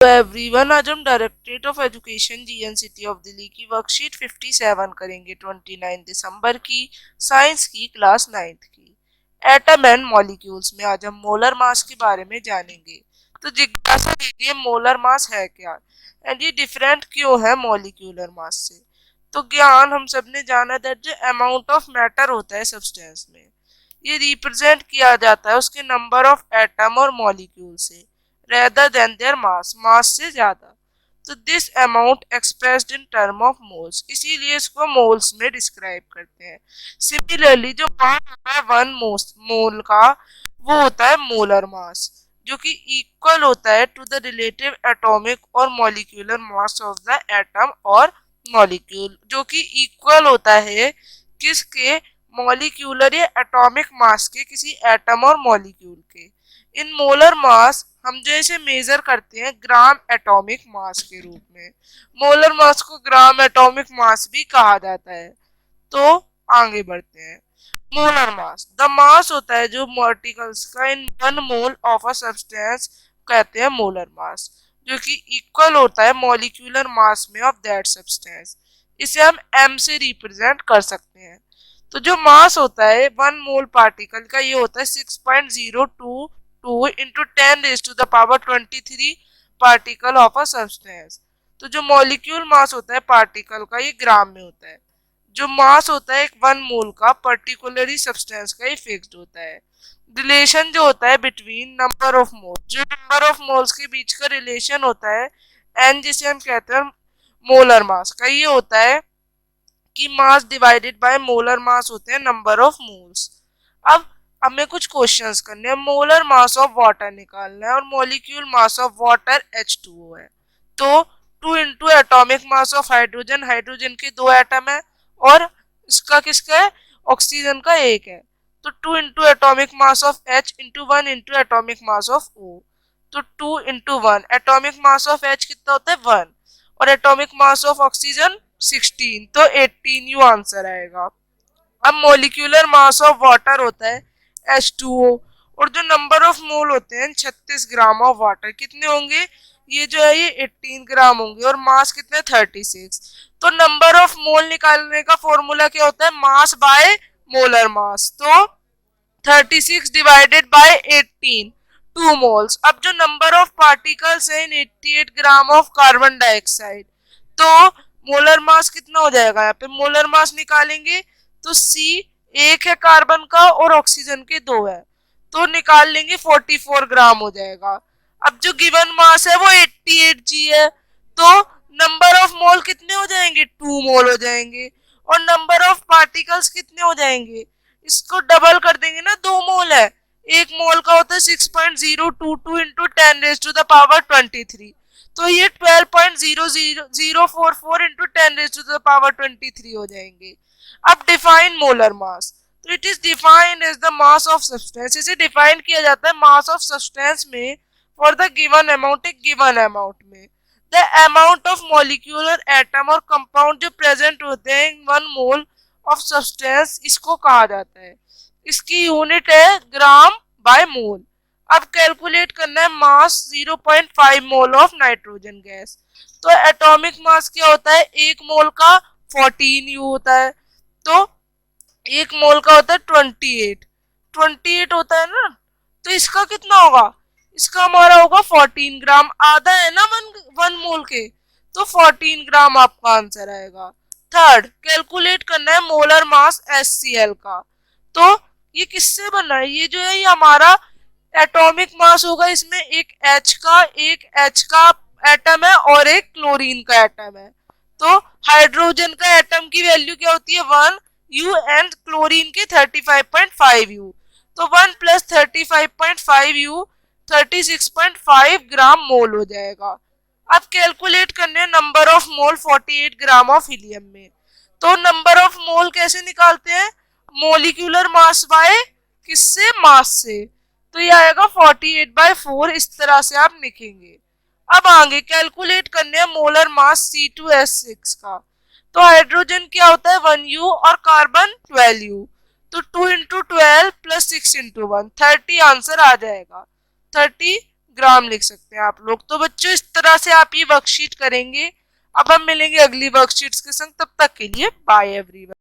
तो एवरीवन, आज हम directorate of education GNCT of Delhi की वर्कशीट 57 करेंगे 29 दिसंबर की, साइंस की, क्लास 9th की। एटम एंड मॉलिक्यूल्स में आज हम मोलर मास के बारे में जानेंगे। तो जिज्ञासा कीजिए, मोलर मास है क्या एंड ये डिफरेंट क्यों है मॉलिक्यूलर मास से। तो ज्ञान हम सब ने जाना दैट जो अमाउंट ऑफ मैटर होता है सब्सटेंस में, ये रिप्रेजेंट किया जाता है उसके नंबर ऑफ एटम और मॉलिक्यूल से rather than their मास से ज्यादा। तो this amount expressed in term of moles, इसीलिए इसको मोल्स में डिस्क्राइब करते हैं। सिमिलरली जो मास होता है वन मोल का, वो होता है मोलर मास, जो कि इक्वल होता है टू द रिलेटिव एटॉमिक और molecular mass of the atom और मॉलिक्यूल, जो कि इक्वल होता है किसके, मॉलिक्यूलर या एटॉमिक मास के, किसी एटम और मॉलिक्यूल के। इन मोलर मास हम जो इसे मेजर करते हैं ग्राम एटॉमिक मास के रूप में। मोलर मास को ग्राम एटॉमिक मास भी कहा जाता है। तो आगे बढ़ते हैं। मोलर मास, द मास होता है जो पार्टिकल्स का in one mole of a substance, कहते हैं मोलर मास, जो कि इक्वल होता है मॉलिक्यूलर मास में ऑफ दैट सब्सटेंस। इसे हम m से रिप्रेजेंट कर सकते हैं। तो जो मास होता है वन मोल पार्टिकल का, ये होता है 6.022 into 10⁻23 particle of a substance. तो जो मॉलिक्यूल मास होता है पार्टिकल का, ये ग्राम में होता है। जो मास होता है एक वन मोल का पर्टिकुलरली सब्सटेंस का, ये फिक्स्ड होता है। रिलेशन जो होता है बिटवीन नंबर ऑफ मोल्स, जो नंबर ऑफ मोल्स के बीच का रिलेशन होता है एन, जिसे हम कहते हैं मोलर मास का, ये होता है कि mass divided by molar mass होते हैं नंबर ऑफ मोल्स। अब हमें कुछ क्वेश्चंस करने हैं। मोलर मास ऑफ वाटर निकालना है और molecule mass of water H2O है। तो 2 into atomic mass of hydrogen, hydrogen के 2 एटम है और इसका किसका है, ऑक्सीजन का 1 है। तो 2 into atomic mass of H into 1 into atomic mass of O। तो 2 into 1, atomic mass of H कितना होता है 1 और एटॉमिक मास ऑफ ऑक्सीजन 16, तो 18 यू आंसर आएगा। अब मॉलिक्यूलर मास ऑफ वाटर होता है H2O और जो नंबर ऑफ मोल होते हैं 36 ग्राम ऑफ वाटर, कितने होंगे, ये जो है ये 18 ग्राम होंगे और मास कितने 36। तो नंबर ऑफ मोल निकालने का फॉर्मूला क्या होता है, मास बाय मोलर मास। तो 36 डिवाइडेड बाय 18, 2 मोल्स। अब जो नंबर ऑफ पार्टिकल्स है इन 88 ग्राम ऑफ कार्बन डाइऑक्साइड, तो मोलर मास कितना हो जाएगा, यहाँ पे मोलर मास निकालेंगे तो C 1 है कार्बन का और ऑक्सीजन के 2 है, तो निकाल लेंगे 44 ग्राम हो जाएगा। अब जो गिवन मास है वो 88G है, तो नंबर ऑफ मोल कितने हो जाएंगे, 2 मोल हो जाएंगे और नंबर ऑफ पार्टिकल्स कितने हो जाएंगे, इसको डबल कर देंगे ना, 2 मोल है, 1 मोल का होता है 6.022 इंटू 10⁻23, तो ये 12.00044 इंटू 10⁻23 हो जाएंगे। अब डिफाइन मोलर मास, तो it is defined as the mass of substance, इसे डिफाइन किया जाता है मास ऑफ सब्सटेंस में फॉर द गिवन अमाउंट, एक गिवन अमाउंट में the amount of molecular atom और कंपाउंड जो प्रेजेंट होते हैं इन 1 मोल ऑफ सब्सटेंस, इसको कहा जाता है, इसकी यूनिट है ग्राम बाय मोल। अब कैलकुलेट करना है मास 0.5 मोल ऑफ नाइट्रोजन गैस। तो एटॉमिक मास क्या होता है, 1 मोल का 14 यू होता है, तो 1 मोल का होता है 28 होता है ना, तो इसका कितना होगा, इसका हमारा होगा 14 ग्राम, आधा है ना वन मोल के, तो 14 ग्राम आपका आंसर आएगा। थर्ड, कैलकुलेट करना है मोलर मास HCl का। तो ये किससे बना है, ये जो है ये हमारा एटॉमिक मास होगा, इसमें एक H का एटम है और एक क्लोरीन का एटम है। तो हाइड्रोजन का एटम की वैल्यू क्या होती है 1 यू एंड क्लोरीन के 35.5 यू, तो 1 प्लस 35.5 यू 36.5 ग्राम मोल हो जाएगा। अब कैलकुलेट करने number of mole 48 gram of helium में। तो नंबर ऑफ मोल कैसे निकालते हैं, मोलिकुलर मास बाय किससे, मास से, तो ये आएगा 48/4, इस तरह से आप लिखेंगे। अब आगे कैलकुलेट करने हैं मोलर मास C2H6 का। तो हाइड्रोजन क्या होता है 1U और कार्बन 12U, तो 2 इंटू 12 प्लस 6 इंटू 1 30 आंसर आ जाएगा, 30 ग्राम लिख सकते हैं आप लोग। तो बच्चों इस तरह से आप ये वर्कशीट करेंगे। अब हम मिलेंगे अगली वर्कशीट्स के संग, तब तक के लिए बाय एवरीवन।